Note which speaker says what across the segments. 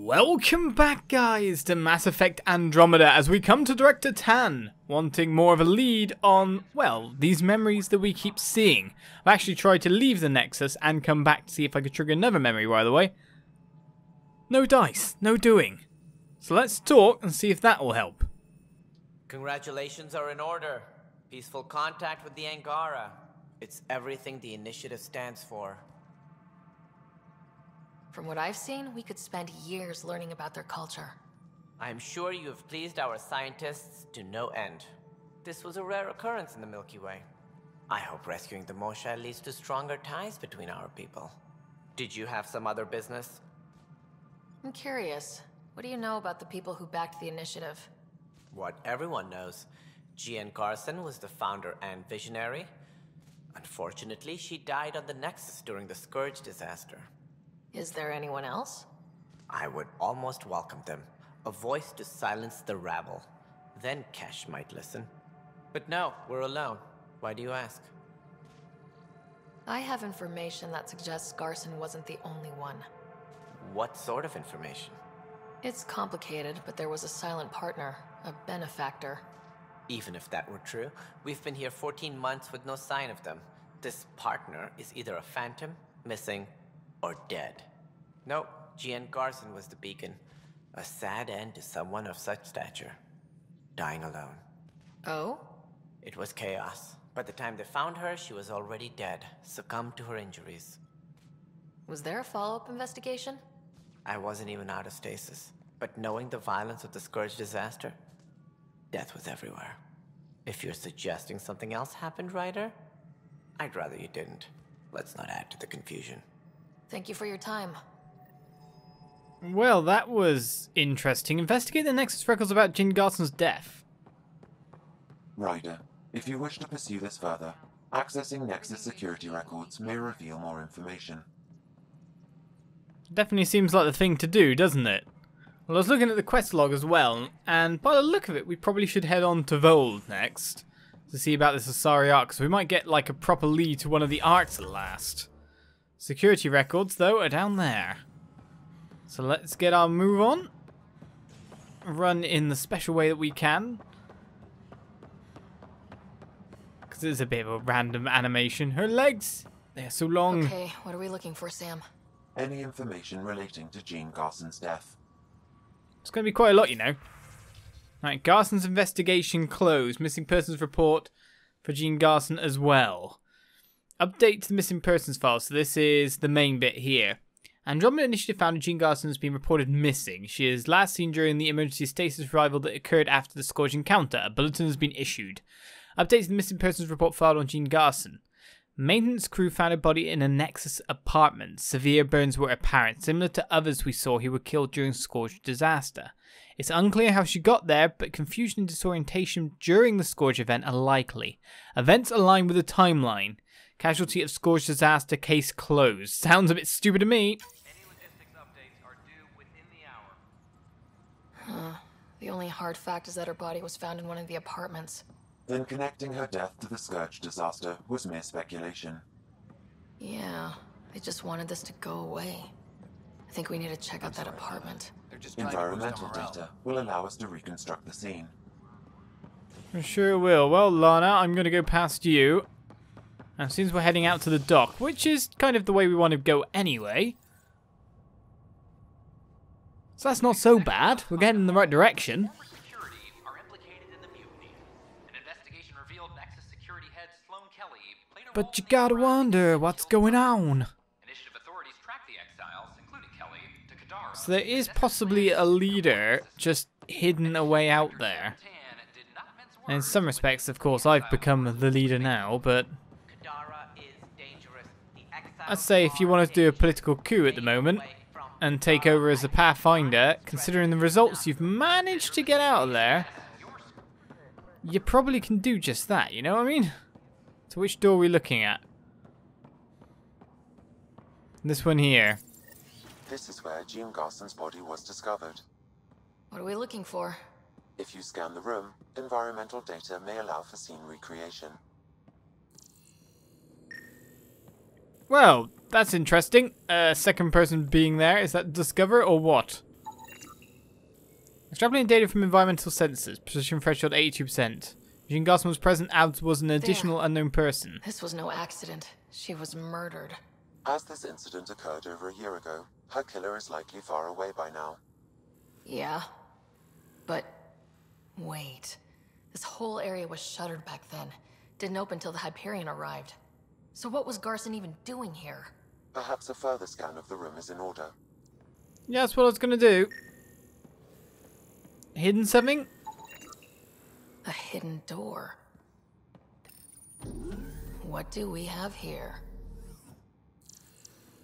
Speaker 1: Welcome back, guys, to Mass Effect Andromeda as we come to Director Tann, wanting more of a lead on, well, these memories that we keep seeing. I've actually tried to leave the Nexus and come back to see if I could trigger another memory, by the way. No dice, no doing. So let's talk and see if that will help.
Speaker 2: Congratulations are in order. Peaceful contact with the Angara. It's everything the initiative stands for.
Speaker 3: From what I've seen, we could spend years learning about their culture.
Speaker 2: I am sure you have pleased our scientists to no end. This was a rare occurrence in the Milky Way. I hope rescuing the Moshae leads to stronger ties between our people. Did you have some other business?
Speaker 3: I'm curious. What do you know about the people who backed the initiative?
Speaker 2: What everyone knows. Jean Garsons was the founder and visionary. Unfortunately, she died on the Nexus during the Scourge disaster.
Speaker 3: Is there anyone else?
Speaker 2: I would almost welcome them. A voice to silence the rabble. Then Kesh might listen. But no, we're alone. Why do you ask?
Speaker 3: I have information that suggests Garson wasn't the only one.
Speaker 2: What sort of information?
Speaker 3: It's complicated, but there was a silent partner, a benefactor.
Speaker 2: Even if that were true, we've been here 14 months with no sign of them. This partner is either a phantom, missing, or dead. Nope, Jean Garsons was the beacon. A sad end to someone of such stature. Dying alone.
Speaker 3: Oh?
Speaker 2: It was chaos. By the time they found her, she was already dead, succumbed to her injuries.
Speaker 3: Was there a follow-up investigation?
Speaker 2: I wasn't even out of stasis. But knowing the violence of the Scourge disaster, death was everywhere. If you're suggesting something else happened, Ryder, I'd rather you didn't. Let's not add to the confusion.
Speaker 3: Thank you for your time.
Speaker 1: Well, that was interesting. Investigate the Nexus records about Jean Garsons' death.
Speaker 4: Ryder, if you wish to pursue this further, accessing Nexus security records may reveal more information.
Speaker 1: Definitely seems like the thing to do, doesn't it? Well, I was looking at the quest log as well, and by the look of it, we probably should head on to Voeld next to see about this Asari arc, so we might get like a proper lead to one of the arcs at last. Security records, though, are down there. So let's get our move on. Run in the special way that we can. Because it's a bit of a random animation. Her legs, they're so long.
Speaker 3: Okay, what are we looking for, Sam?
Speaker 4: Any information relating to Jean Garsons' death.
Speaker 1: It's going to be quite a lot, you know. Right, Garson's investigation closed. Missing persons report for Jean Garson as well. Update to the missing persons file. So this is the main bit here. Andromeda Initiative founder Jean Garson has been reported missing. She is last seen during the emergency stasis revival that occurred after the Scourge encounter. A bulletin has been issued. Update to the missing persons report filed on Jean Garson. Maintenance crew found a body in a Nexus apartment. Severe burns were apparent, similar to others we saw who were killed during Scourge disaster. It's unclear how she got there, but confusion and disorientation during the Scourge event are likely. Events align with the timeline. Casualty of Scourge disaster, case closed. Sounds a bit stupid to me.
Speaker 5: Any logistics updates are due within the hour.
Speaker 3: The only hard fact is that her body was found in one of the apartments.
Speaker 4: Then connecting her death to the Scourge disaster was mere speculation.
Speaker 3: Yeah, they just wanted this to go away. I think we need to check out that apartment.
Speaker 4: Environmental data will allow us to reconstruct the scene.
Speaker 1: I sure will. Well, Lana, I'm going to go past you. And since we're heading out to the dock, which is kind of the way we want to go anyway. So that's not so bad. We're getting in the right direction. But you gotta wonder what's going on. So there is possibly a leader just hidden away out there. And in some respects, of course, I've become the leader now, but I'd say if you want to do a political coup at the moment and take over as a Pathfinder, considering the results you've managed to get out of there, you probably can do just that, you know what I mean? So which door are we looking at? This one here.
Speaker 4: This is where Jean Garsons' body was discovered.
Speaker 3: What are we looking for?
Speaker 4: If you scan the room, environmental data may allow for scene recreation.
Speaker 1: Well, that's interesting. Second person being there, is that Discover or what? Extrapolating data from environmental sensors. Precision threshold 82%. Jean Garsons was present, as was an additional unknown person.
Speaker 3: This was no accident. She was murdered.
Speaker 4: As this incident occurred over a year ago, her killer is likely far away by now.
Speaker 3: Yeah. But... wait. This whole area was shuttered back then. Didn't open till the Hyperion arrived. So what was Garson even doing here?
Speaker 4: Perhaps a further scan of the room is in order.
Speaker 1: Yeah, that's what I was going to do. Hidden something?
Speaker 3: A hidden door. What do we have here?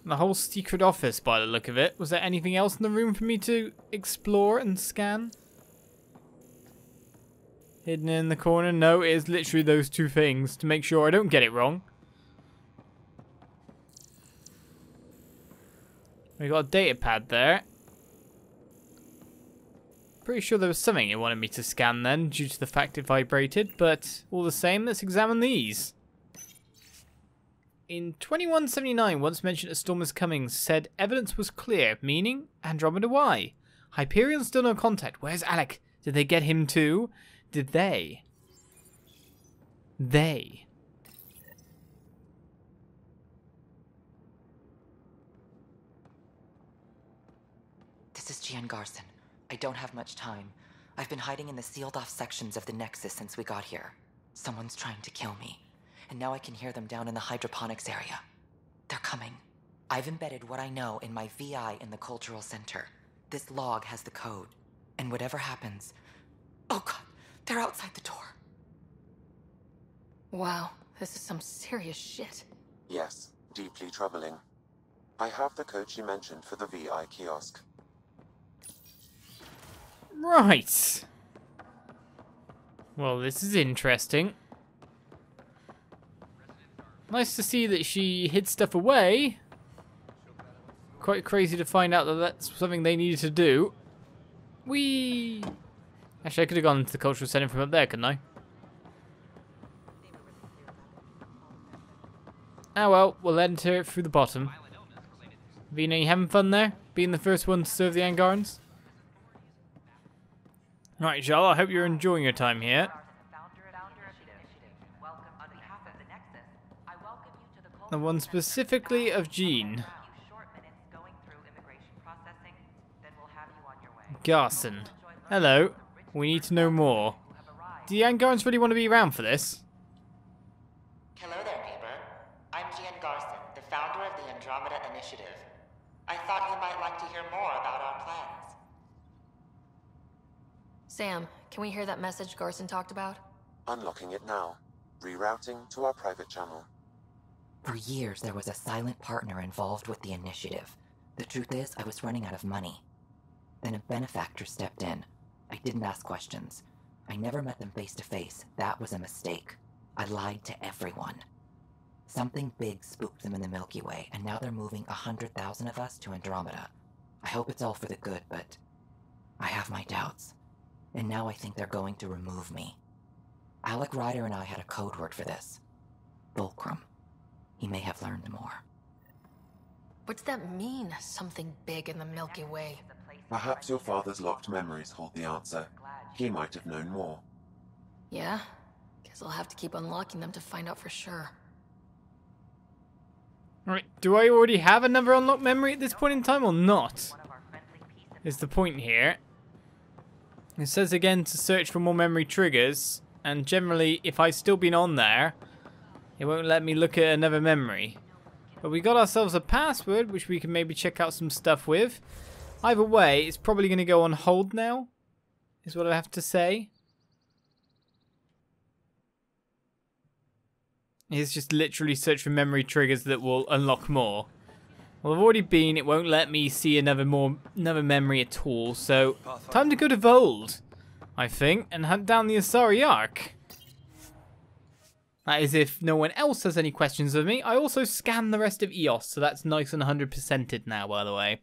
Speaker 1: The whole secret office by the look of it. Was there anything else in the room for me to explore and scan? Hidden in the corner? No, it is literally those two things to make sure I don't get it wrong. We got a data pad there. Pretty sure there was something it wanted me to scan then, due to the fact it vibrated, but all the same, let's examine these. In 2179, once mentioned a storm is coming, said evidence was clear, meaning Andromeda why? Hyperion still no contact. Where's Alec? Did they get him too? Did they? They.
Speaker 6: This is Jean Garson. I don't have much time. I've been hiding in the sealed-off sections of the Nexus since we got here. Someone's trying to kill me, and now I can hear them down in the hydroponics area. They're coming. I've embedded what I know in my VI in the Cultural Center. This log has the code, and whatever happens... Oh god, they're outside the door.
Speaker 3: Wow, this is some serious shit.
Speaker 4: Yes, deeply troubling. I have the code she mentioned for the VI kiosk.
Speaker 1: Right. Well, this is interesting. Nice to see that she hid stuff away. Quite crazy to find out that that's something they needed to do. Whee! Actually, I could have gone to the cultural center from up there, couldn't I? Oh well, we'll enter it through the bottom. Vina, you having fun there? Being the first one to serve the Angarans? Right, Jal, I hope you're enjoying your time here. The one specifically of Jean. Garson. Hello. We need to know more. Do the Angarans really want to be around for this?
Speaker 6: Hello there, neighbor. I'm Jean Garson, the founder of the Andromeda Initiative. I thought you might like to hear more about our plans.
Speaker 3: Sam, can we hear that message Garson talked about?
Speaker 4: Unlocking it now. Rerouting to our private channel.
Speaker 6: For years, there was a silent partner involved with the initiative. The truth is, I was running out of money. Then a benefactor stepped in. I didn't ask questions. I never met them face to face. That was a mistake. I lied to everyone. Something big spooked them in the Milky Way, and now they're moving 100,000 of us to Andromeda. I hope it's all for the good, but I have my doubts. And now I think they're going to remove me. Alec Ryder and I had a code word for this. Fulcrum. He may have learned more.
Speaker 3: What's that mean, something big in the Milky Way?
Speaker 4: Perhaps your father's locked memories hold the answer. He might have known more.
Speaker 3: Yeah? Guess I'll have to keep unlocking them to find out for sure.
Speaker 1: Alright, do I already have another unlocked memory at this point in time or not? Is the point here. It says again to search for more memory triggers, and generally if I've still been on there, it won't let me look at another memory. But we got ourselves a password which we can maybe check out some stuff with. Either way, it's probably going to go on hold now, is what I have to say. It's just literally search for memory triggers that will unlock more. Well, I've already been, it won't let me see another memory at all, so time to go to Voeld, I think, and hunt down the Asari Ark. That is if no one else has any questions of me. I also scanned the rest of EOS, so that's nice and 100%ed now, by the way.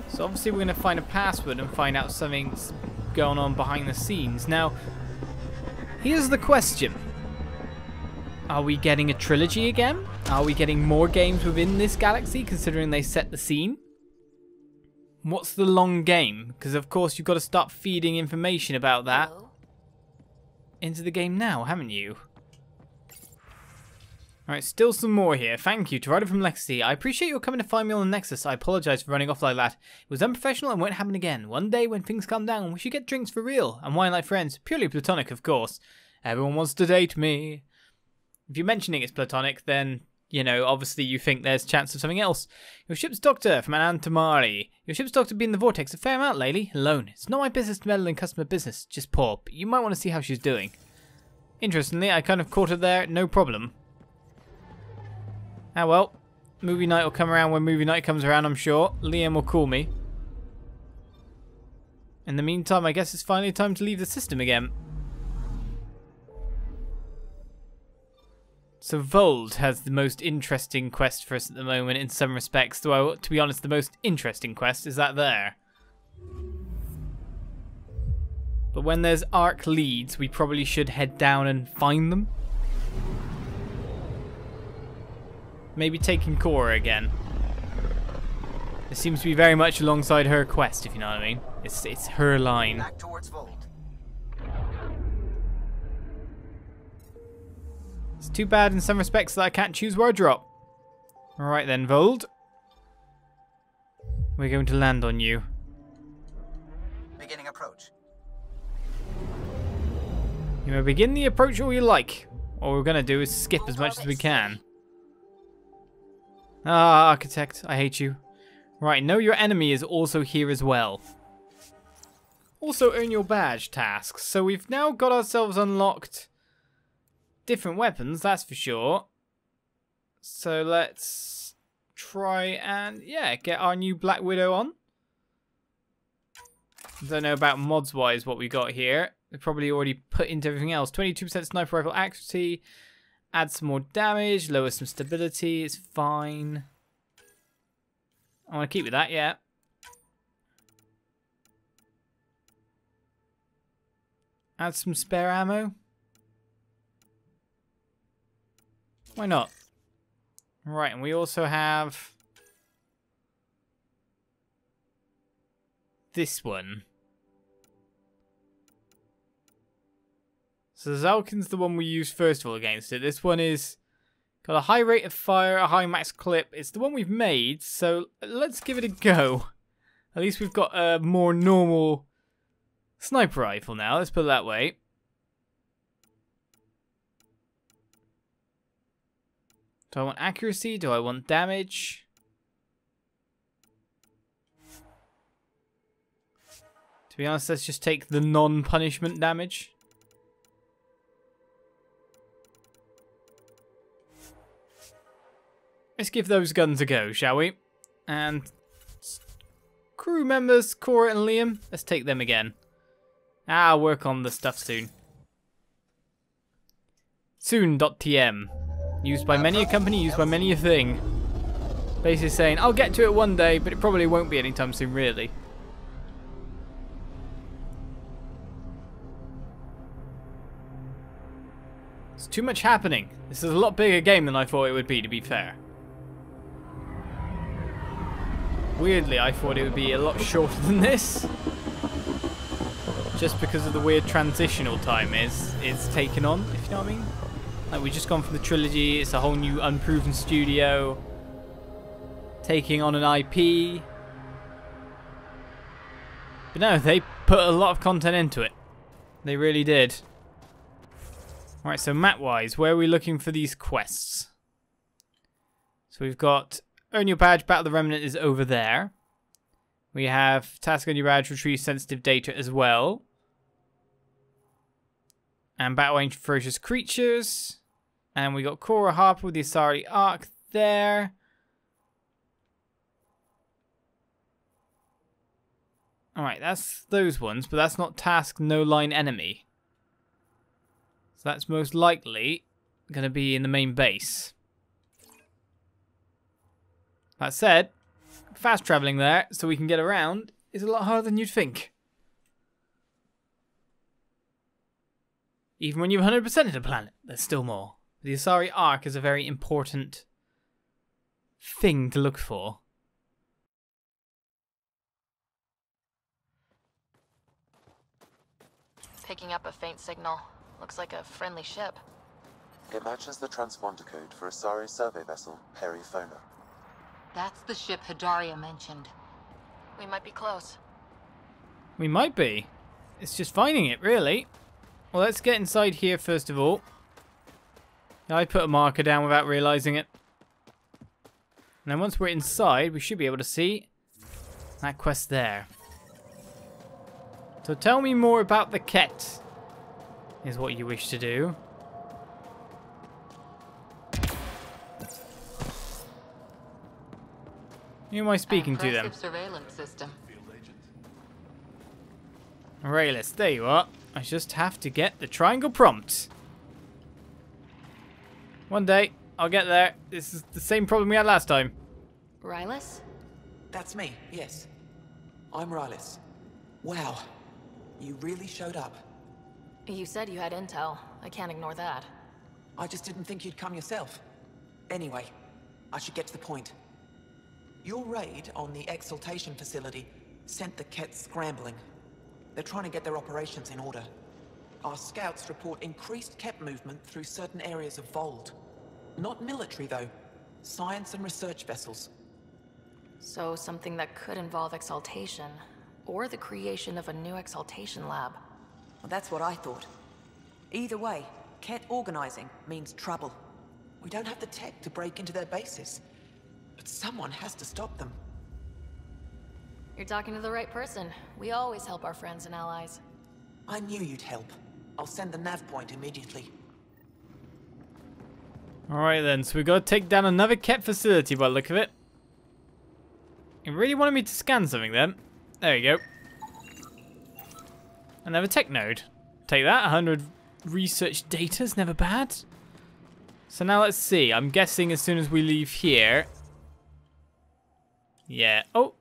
Speaker 1: So obviously we're going to find a password and find out something's going on behind the scenes. Now, here's the question. Are we getting a trilogy again? Are we getting more games within this galaxy, considering they set the scene? What's the long game? Because of course you've got to start feeding information about that
Speaker 3: Hello?
Speaker 1: into the game now, haven't you? Alright, still some more here. Thank you to Ryder from Lexi. I appreciate your coming to find me on the Nexus. I apologise for running off like that. It was unprofessional and won't happen again. One day when things calm down, we should get drinks for real. And wine like friends. Purely platonic, of course. Everyone wants to date me. If you're mentioning it's platonic, then, you know, obviously you think there's chance of something else. Your ship's doctor from Antamari. Your ship's doctor been in the vortex a fair amount lately. Alone. It's not my business to meddle in customer business. Just poor. But you might want to see how she's doing. Interestingly, I kind of caught her there. No problem. Ah well, movie night will come around when movie night comes around, I'm sure. Liam will call me. In the meantime, I guess it's finally time to leave the system again. So Voeld has the most interesting quest for us at the moment in some respects. Though, to be honest, the most interesting quest is that there. But when there's arc leads, we probably should head down and find them. Maybe taking Cora again. It seems to be very much alongside her quest, if you know what I mean. It's her line.
Speaker 7: Back towards Voeld.
Speaker 1: It's too bad in some respects that I can't choose where I drop. Alright then, Voeld. We're going to land on you.
Speaker 7: Beginning approach.
Speaker 1: You may begin the approach all you like. All we're going to do is skip as much as we can. Ah, Architect, I hate you. Right, know your enemy is also here as well. Also earn your badge tasks. So we've now got ourselves unlocked different weapons, that's for sure. So let's try and, yeah, get our new Black Widow on. Don't know about mods-wise what we got here. They probably already put into everything else. 22% sniper rifle accuracy. Add some more damage, lower some stability, it's fine. I want to keep with that, yeah. Add some spare ammo. Why not? Right, and we also have this one. So Zalkin's the one we used first of all against it. This one is got a high rate of fire, a high max clip. It's the one we've made, so let's give it a go. At least we've got a more normal sniper rifle now, let's put it that way. Do I want accuracy? Do I want damage? To be honest, let's just take the non-punishment damage. Let's give those guns a go, shall we? And crew members, Cora and Liam, let's take them again. I'll work on the stuff soon. Soon.tm. Used by many a company, used by many a thing. Basically saying, I'll get to it one day, but it probably won't be anytime soon, really. It's too much happening. This is a lot bigger game than I thought it would be, to be fair. Weirdly, I thought it would be a lot shorter than this. Just because of the weird transitional time it's taken on, if you know what I mean. Like, we've just gone from the trilogy, it's a whole new unproven studio. Taking on an IP. But no, they put a lot of content into it. They really did. Alright, so map-wise, where are we looking for these quests? So we've got Earn Your Badge, Battle the Remnant is over there. We have Task on Your Badge, Retrieve Sensitive Data as well. And Battle Range Ferocious Creatures. And we got Cora Harper with the Asari Arc there. Alright, that's those ones, but that's not Task No Line Enemy. So that's most likely going to be in the main base. That said, fast travelling there so we can get around is a lot harder than you'd think. Even when you've 100%ed a planet, there's still more. The Asari Ark is a very important thing to look for.
Speaker 3: Picking up a faint signal. Looks like a friendly ship.
Speaker 4: It matches the transponder code for Asari survey vessel, Perifona.
Speaker 8: That's the ship Hidaria mentioned.
Speaker 3: We might be close.
Speaker 1: We might be. It's just finding it, really. Well, let's get inside here first of all. I put a marker down without realising it. And then once we're inside, we should be able to see that quest there. So tell me more about the Ket, is what you wish to do. Who am I speaking to them?
Speaker 8: Impressive surveillance system.
Speaker 1: Rayless, there you are. I just have to get the triangle prompt. One day, I'll get there. This is the same problem we had last time.
Speaker 3: Rylus?
Speaker 9: That's me, yes. I'm Rylus. Wow, you really showed up.
Speaker 3: You said you had intel. I can't ignore that.
Speaker 9: I just didn't think you'd come yourself. Anyway, I should get to the point. Your raid on the exaltation facility sent the Ket scrambling. They're trying to get their operations in order. Our scouts report increased Ket movement through certain areas of Voeld. Not military, though. Science and research vessels.
Speaker 3: So something that could involve exaltation, or the creation of a new exaltation lab.
Speaker 10: Well, that's what I thought. Either way, Ket organizing means trouble.
Speaker 9: We don't have the tech to break into their bases, but someone has to stop them.
Speaker 3: You're talking to the right person. We always help our friends and allies.
Speaker 9: I knew you'd help. I'll send the nav point immediately.
Speaker 1: Alright then, so we got to take down another Ket facility by the look of it. It really wanted me to scan something then. There you go. Another tech node. Take that, 100 research data is never bad. So now let's see, I'm guessing as soon as we leave here. Yeah, oh,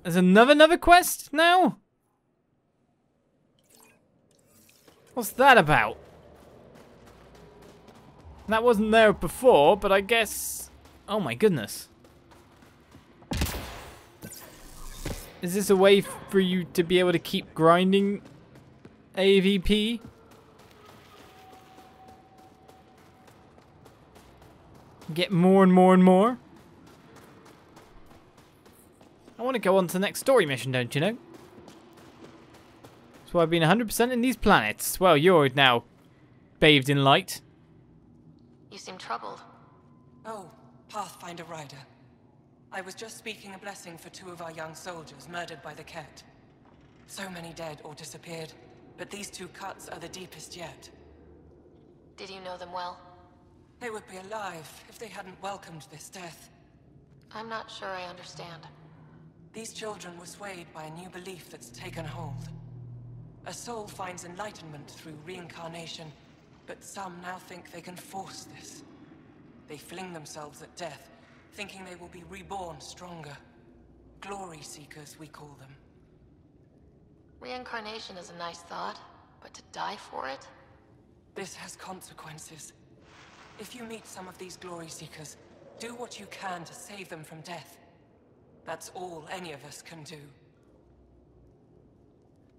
Speaker 1: there's another quest now? What's that about? That wasn't there before, but I guess... Oh my goodness. Is this a way for you to be able to keep grinding AVP? Get more and more and more? I want to go on to the next story mission, don't you know? So I've been 100% in these planets. Well, you're now bathed in light.
Speaker 3: You seem troubled.
Speaker 10: Oh, Pathfinder Rider. I was just speaking a blessing for 2 of our young soldiers murdered by the Ket. So many dead or disappeared, but these 2 cuts are the deepest yet.
Speaker 3: Did you know them well?
Speaker 10: They would be alive if they hadn't welcomed this death.
Speaker 3: I'm not sure I understand.
Speaker 10: These children were swayed by a new belief that's taken hold. A soul finds enlightenment through reincarnation, but some now think they can force this. They fling themselves at death, thinking they will be reborn stronger. Glory seekers, we call them.
Speaker 3: Reincarnation is a nice thought, but to die for it?
Speaker 10: This has consequences. If you meet some of these glory seekers, do what you can to save them from death. That's all any of us can do.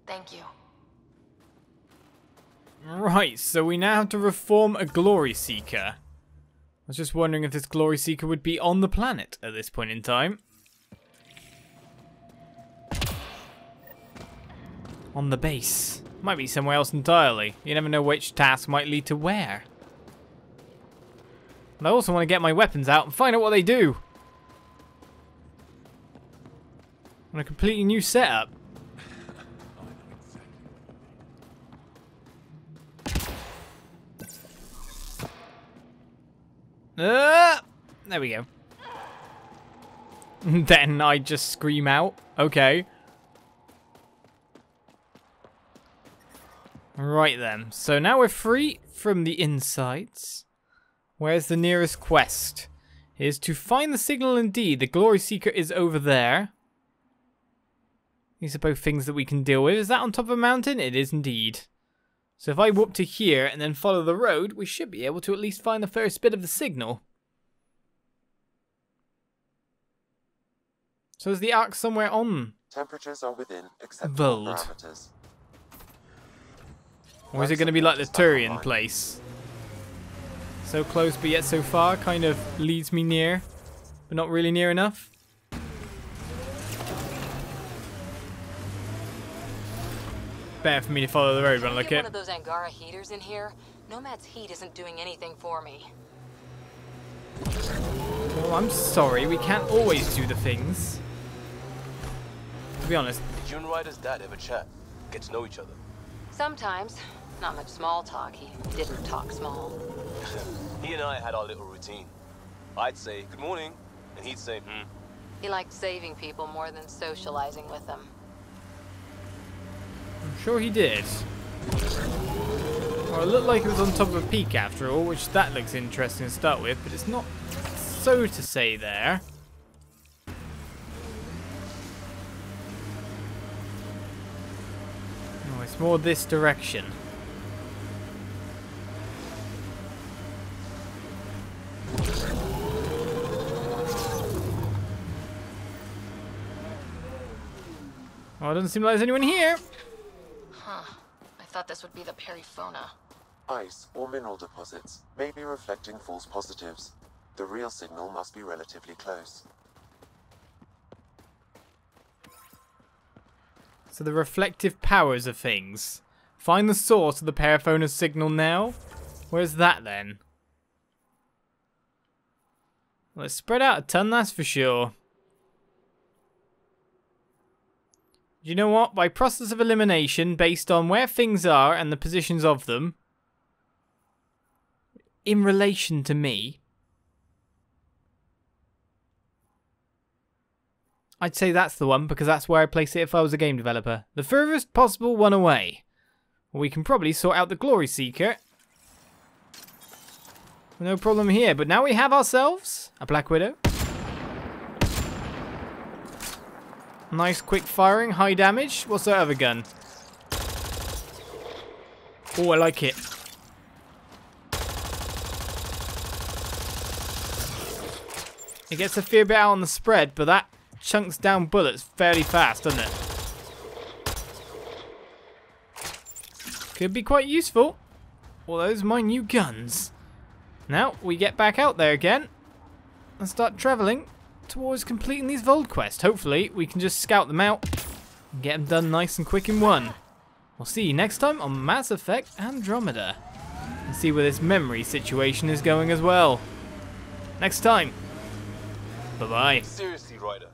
Speaker 3: Thank you.
Speaker 1: Right, so we now have to reform a Glory Seeker. I was just wondering if this Glory Seeker would be on the planet at this point in time. On the base. Might be somewhere else entirely. You never know which task might lead to where. And I also want to get my weapons out and find out what they do. On a completely new setup. There we go. Then I just scream out. Okay. Right then. So now we're free from the insides. Where's the nearest quest? It is to find the signal indeed. The Glory Seeker is over there. These are both things that we can deal with. Is that on top of a mountain? It is indeed. So if I whoop to here and then follow the road, we should be able to at least find the first bit of the signal. So is the arc somewhere on
Speaker 4: Temperatures are within acceptable
Speaker 1: Voeld?
Speaker 4: parameters.
Speaker 1: Or is it going to be like the Turian place? So close but yet so far, kind of leads me near, but not really near enough. Better for me to follow the road when I look
Speaker 8: Get
Speaker 1: at
Speaker 8: one of those Angara heaters in here. Nomad's heat isn't doing anything for me.
Speaker 1: Well, I'm sorry, we can't always do the things. To be honest.
Speaker 11: Did you and Ryder's dad ever chat? Get to know each other?
Speaker 8: Sometimes. Not much small talk. He didn't talk small.
Speaker 11: He and I had our little routine. I'd say, good morning, and he'd say, hmm.
Speaker 8: He liked saving people more than socializing with them.
Speaker 1: I'm sure he did. Well, it looked like it was on top of a peak after all, which that looks interesting to start with, but it's not so to say there. No, it's more this direction. Oh, it doesn't seem like there's anyone here.
Speaker 3: Huh. I thought this would be the Periphona.
Speaker 4: Ice or mineral deposits may be reflecting false positives. The real signal must be relatively close.
Speaker 1: So the reflective powers of things. Find the source of the Periphona's signal now. Where's that then? Well, it's spread out a ton, that's for sure. You know what? By process of elimination, based on where things are and the positions of them, in relation to me, I'd say that's the one, because that's where I'd place it if I was a game developer. The furthest possible one away. Well, we can probably sort out the Glory Seeker. No problem here, but now we have ourselves a Black Widow. Nice quick firing, high damage. What's that other gun? Oh, I like it. It gets a fair bit out on the spread, but that chunks down bullets fairly fast, doesn't it? Could be quite useful. Well, those are my new guns. Now, we get back out there again and start travelling towards completing these Voeld quests. Hopefully, we can just scout them out and get them done nice and quick in one. We'll see you next time on Mass Effect Andromeda. And see where this memory situation is going as well. Next time. Bye-bye.
Speaker 11: Seriously, Ryder.